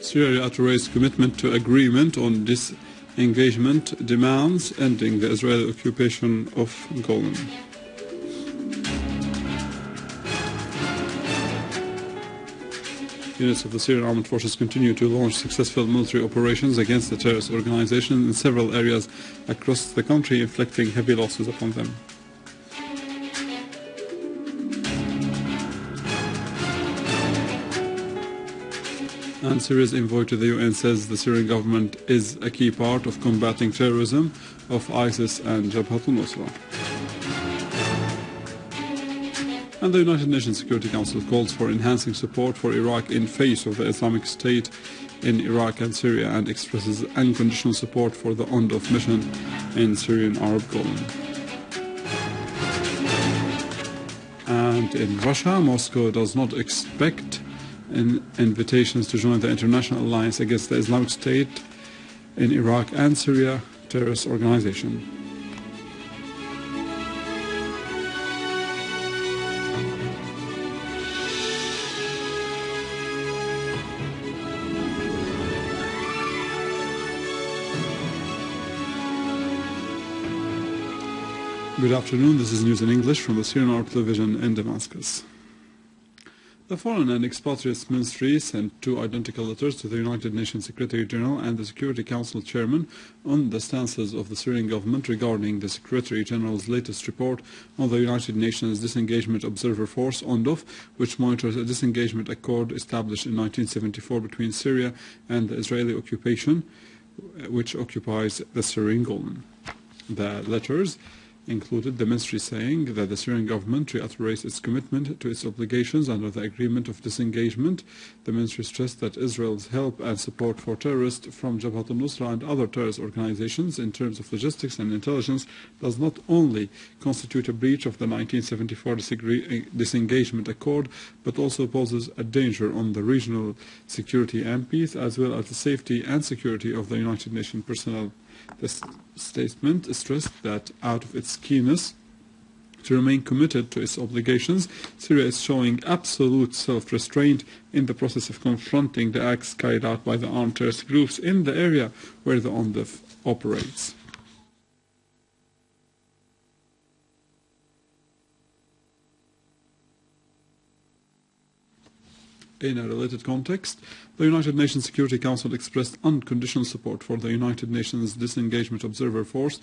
Syria reiterates commitment to agreement on disengagement demands ending the Israeli occupation of Golan. Units of the Syrian armed forces continue to launch successful military operations against the terrorist organization in several areas across the country, inflicting heavy losses upon them. And Syria's envoy to the UN says the Syrian government is a key part of combating terrorism of ISIS and Jabhat al-Nusra. And the United Nations Security Council calls for enhancing support for Iraq in face of the Islamic State in Iraq and Syria and expresses unconditional support for the UNDOF mission in Syrian Arab Golan. And in Russia, Moscow does not expect invitations to join the International Alliance Against the Islamic State in Iraq and Syria terrorist organization. Good afternoon, this is news in English from the Syrian Arab Television in Damascus. The Foreign and Expatriates Ministry sent two identical letters to the United Nations Secretary General and the Security Council Chairman on the stances of the Syrian government regarding the Secretary General's latest report on the United Nations Disengagement Observer Force, UNDOF, which monitors a disengagement accord established in 1974 between Syria and the Israeli occupation, which occupies the Syrian Golan. The letters included the ministry saying that the Syrian government reiterates its commitment to its obligations under the agreement of disengagement. The ministry stressed that Israel's help and support for terrorists from Jabhat al-Nusra and other terrorist organizations in terms of logistics and intelligence does not only constitute a breach of the 1974 disengagement accord, but also poses a danger on the regional security and peace, as well as the safety and security of the United Nations personnel. This statement stressed that out of its keenness to remain committed to its obligations, Syria is showing absolute self-restraint in the process of confronting the acts carried out by the armed terrorist groups in the area where the UNDOF operates. In a related context, the United Nations Security Council expressed unconditional support for the United Nations Disengagement Observer Force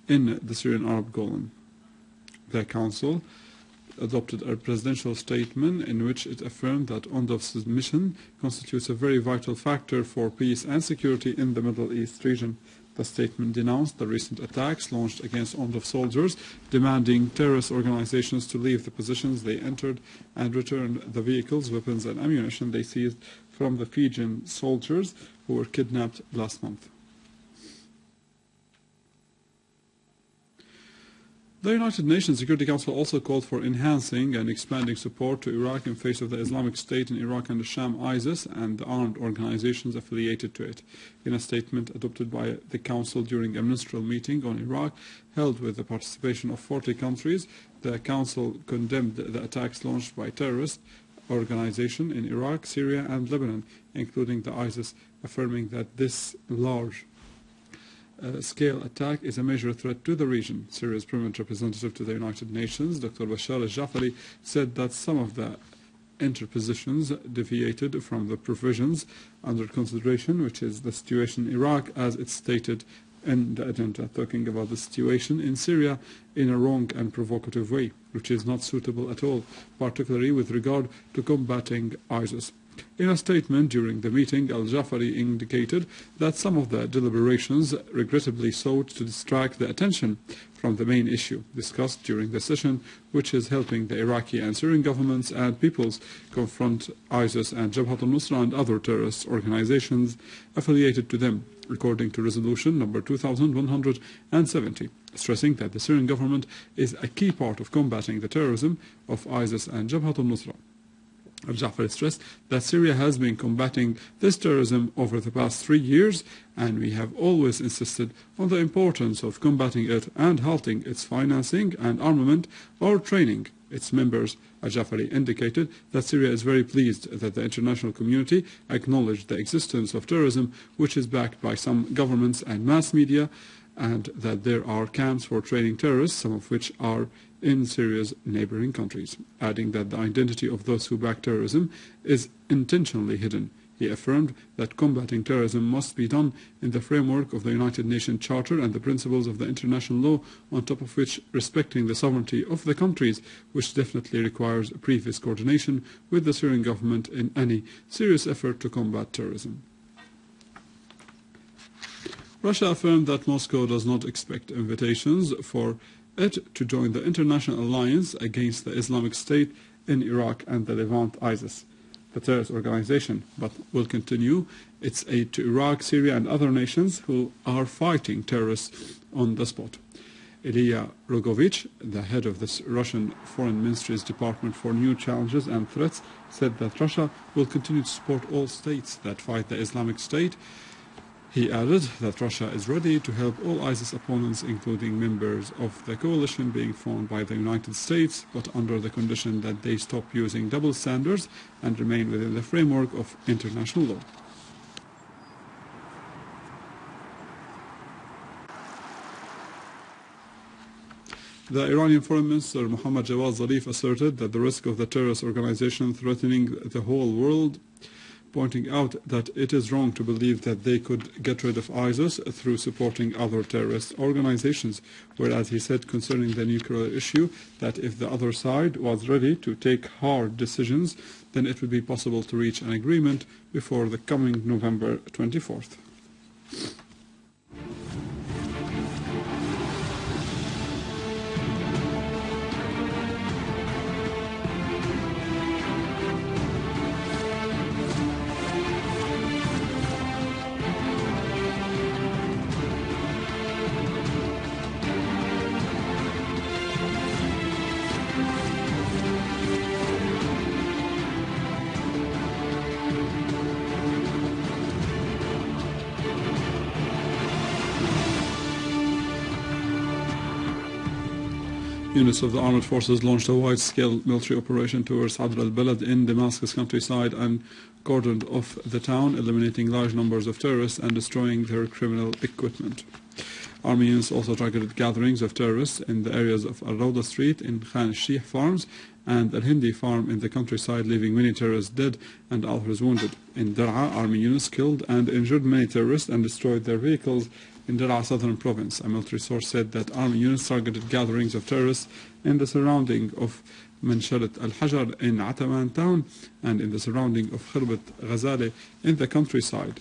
in the Syrian Arab Golan. The Council adopted a presidential statement in which it affirmed that UNDOF's mission constitutes a very vital factor for peace and security in the Middle East region. The statement denounced the recent attacks launched against UNDOF soldiers, demanding terrorist organizations to leave the positions they entered and return the vehicles, weapons and ammunition they seized from the Fijian soldiers who were kidnapped last month. The United Nations Security Council also called for enhancing and expanding support to Iraq in face of the Islamic State in Iraq and the Sham ISIS and the armed organizations affiliated to it. In a statement adopted by the Council during a ministerial meeting on Iraq held with the participation of 40 countries, the Council condemned the attacks launched by terrorist organizations in Iraq, Syria and Lebanon, including the ISIS, affirming that this large scale attack is a major threat to the region. Syria's permanent representative to the United Nations, Dr. Bashar al-Jafari, said that some of the interpositions deviated from the provisions under consideration, which is the situation in Iraq as it's stated in the agenda, talking about the situation in Syria in a wrong and provocative way, which is not suitable at all, particularly with regard to combating ISIS. In a statement during the meeting, al-Jafari indicated that some of the deliberations regrettably sought to distract the attention from the main issue discussed during the session, which is helping the Iraqi and Syrian governments and peoples confront ISIS and Jabhat al-Nusra and other terrorist organizations affiliated to them, according to resolution number 2170, stressing that the Syrian government is a key part of combating the terrorism of ISIS and Jabhat al-Nusra. Al-Jafari stressed that Syria has been combating this terrorism over the past 3 years, and we have always insisted on the importance of combating it and halting its financing and armament or training its members. Al-Jafari indicated that Syria is very pleased that the international community acknowledged the existence of terrorism, which is backed by some governments and mass media, and that there are camps for training terrorists, some of which are in Syria's neighboring countries, adding that the identity of those who back terrorism is intentionally hidden. He affirmed that combating terrorism must be done in the framework of the United Nations Charter and the principles of the international law, on top of which respecting the sovereignty of the countries, which definitely requires previous coordination with the Syrian government in any serious effort to combat terrorism. Russia affirmed that Moscow does not expect invitations for it to join the international alliance against the Islamic State in Iraq and the Levant ISIS, the terrorist organization, but will continue its aid to Iraq, Syria and other nations who are fighting terrorists on the spot. Ilya Rogovich, the head of the Russian Foreign Ministry's Department for New Challenges and Threats, said that Russia will continue to support all states that fight the Islamic State. He added that Russia is ready to help all ISIS opponents, including members of the coalition being formed by the United States, but under the condition that they stop using double standards and remain within the framework of international law. The Iranian Foreign Minister Mohammad Javad Zarif asserted that the risk of the terrorist organization threatening the whole world, pointing out that it is wrong to believe that they could get rid of ISIS through supporting other terrorist organizations, whereas he said concerning the nuclear issue that if the other side was ready to take hard decisions, then it would be possible to reach an agreement before the coming November 24th. Units of the armed forces launched a wide-scale military operation towards Adra al-Balad in Damascus countryside and cordoned off the town, eliminating large numbers of terrorists and destroying their criminal equipment. Army units also targeted gatherings of terrorists in the areas of Al-Rawda Street in Khan al-Sheikh Farms and Al-Hindi Farm in the countryside, leaving many terrorists dead and others wounded. In Dar'a, army units killed and injured many terrorists and destroyed their vehicles in Dar'a southern province. A military source said that army units targeted gatherings of terrorists in the surrounding of Mansharat al-Hajar in Ataman town and in the surrounding of Khirbat Ghazali in the countryside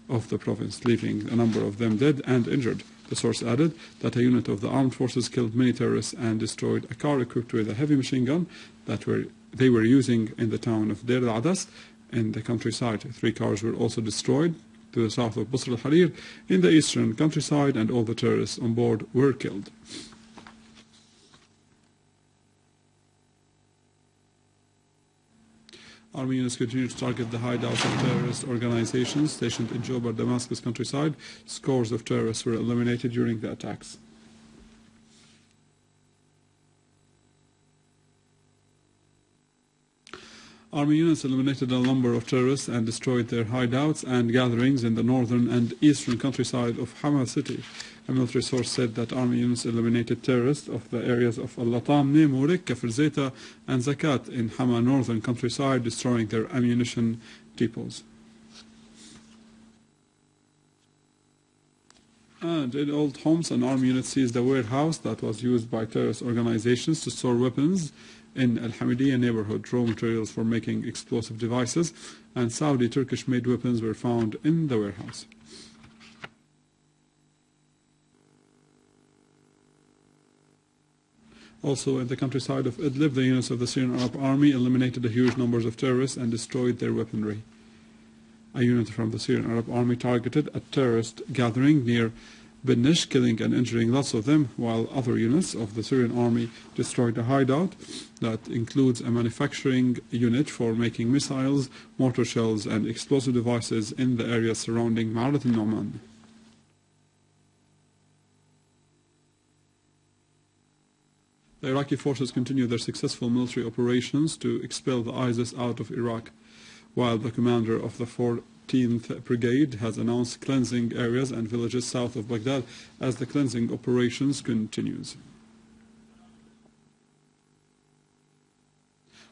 of the province, leaving a number of them dead and injured. The source added that a unit of the armed forces killed many terrorists and destroyed a car equipped with a heavy machine gun that they were using in the town of Deir al-Adas in the countryside. 3 cars were also destroyed to the south of Busr al-Harir in the eastern countryside, and all the terrorists on board were killed. Army units continue to target the hideouts of terrorist organizations stationed in Jobar, Damascus countryside. Scores of terrorists were eliminated during the attacks. Army units eliminated a number of terrorists and destroyed their hideouts and gatherings in the northern and eastern countryside of Hama city. A military source said that army units eliminated terrorists of the areas of Al-Latamni, Murik, Kafr Zeta, and Zakat in Hama northern countryside, destroying their ammunition depots. And in Old Homs, an army unit seized a warehouse that was used by terrorist organizations to store weapons in Al-Hamidiyya neighborhood. Raw materials for making explosive devices and Saudi Turkish-made weapons were found in the warehouse. Also in the countryside of Idlib, the units of the Syrian Arab Army eliminated a huge numbers of terrorists and destroyed their weaponry. A unit from the Syrian Arab Army targeted a terrorist gathering near Benish, killing and injuring lots of them, while other units of the Syrian army destroyed a hideout that includes a manufacturing unit for making missiles, mortar shells and explosive devices in the area surrounding Ma'arat al-Nu'man. The Iraqi forces continue their successful military operations to expel the ISIS out of Iraq, while the commander of the 14th Brigade has announced cleansing areas and villages south of Baghdad as the cleansing operations continues.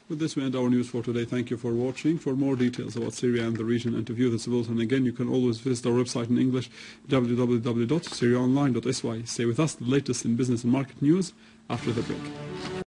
With this, we end our news for today. Thank you for watching. For more details about Syria and the region and to view this bulletin again, you can always visit our website in English, www.syriaonline.sy. Stay with us, the latest in business and market news after the break.